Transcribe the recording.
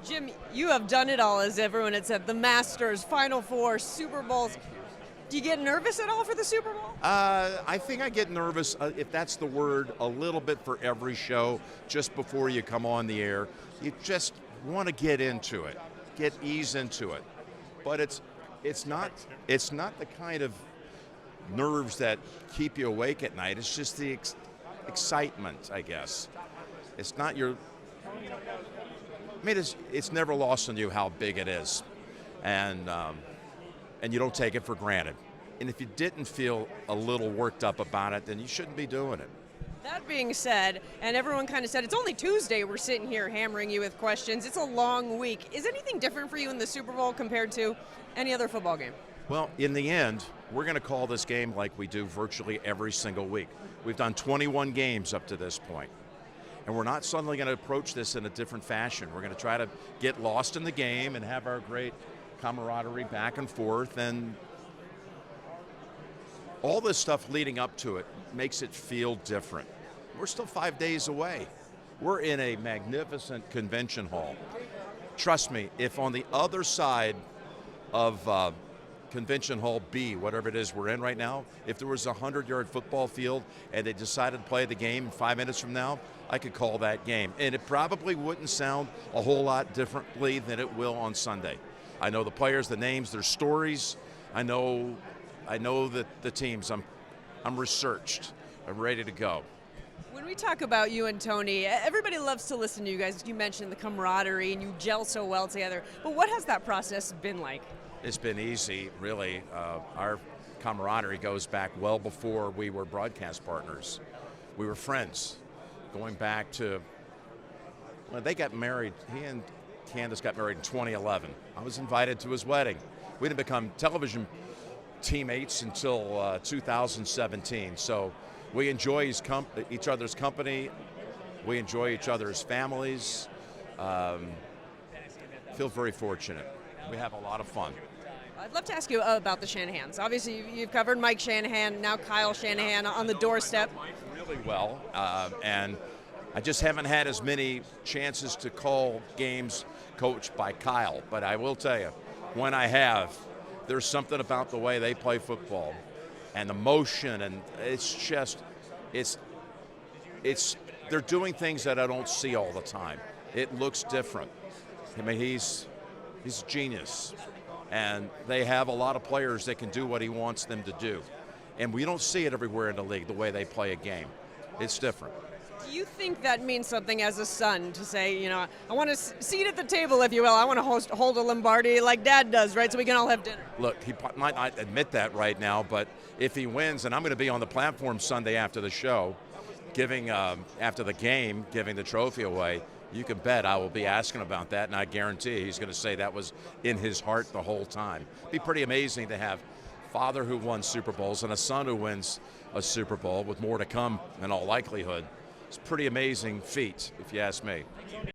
Jim, you have done it all, as everyone had said. The Masters, Final Four, Super Bowls. Do you get nervous at all for the Super Bowl? I think I get nervous, if that's the word, a little bit for every show just before you come on the air. You just want to get into it, ease into it. But it's not the kind of nerves that keep you awake at night. It's just the excitement, I guess. It's not your. I mean, it's never lost on you how big it is, and you don't take it for granted. And if you didn't feel a little worked up about it, then you shouldn't be doing it. That being said, and everyone kind of said, it's only Tuesday, we're sitting here hammering you with questions. It's a long week. Is anything different for you in the Super Bowl compared to any other football game? Well, in the end, we're going to call this game like we do virtually every single week. We've done 21 games up to this point. And we're not suddenly going to approach this in a different fashion. We're going to try to get lost in the game and have our great camaraderie back and forth. And all this stuff leading up to it makes it feel different. We're still 5 days away. We're in a magnificent convention hall. Trust me, if on the other side of Convention Hall B, whatever it is we're in right now, if there was a 100-yard football field and they decided to play the game 5 minutes from now, I could call that game. And it probably wouldn't sound a whole lot differently than it will on Sunday. I know the players, the names, their stories. I know that the teams. I'm researched. I'm ready to go. When we talk about you and Tony, everybody loves to listen to you guys. You mentioned the camaraderie and you gel so well together. But what has that process been like? It's been easy, really. Our camaraderie goes back well before we were broadcast partners. We were friends, going back to when they got married. He and Candace got married in 2011. I was invited to his wedding. We didn't become television teammates until 2017. So we enjoy each other's company. We enjoy each other's families. Feel very fortunate. We have a lot of fun. I'd love to ask you about the Shanahans. Obviously, you've covered Mike Shanahan, now Kyle Shanahan on the doorstep. Really well, and I just haven't had as many chances to call games coached by Kyle. But I will tell you, when I have, there's something about the way they play football and the motion, and they're doing things that I don't see all the time. It looks different. I mean, he's a genius, and they have a lot of players that can do what he wants them to do. And we don't see it everywhere in the league, the way they play a game. It's different. Do you think that means something as a son to say, I want a seat at the table, if you will. I want to hold a Lombardi like Dad does, right, so we can all have dinner? Look, he might not admit that right now, but if he wins, and I'm going to be on the platform Sunday after the show, after the game, giving the trophy away, you can bet I will be asking about that, and I guarantee he's going to say that was in his heart the whole time. It'd be pretty amazing to have a father who won Super Bowls and a son who wins a Super Bowl, with more to come in all likelihood. It's a pretty amazing feat, if you ask me.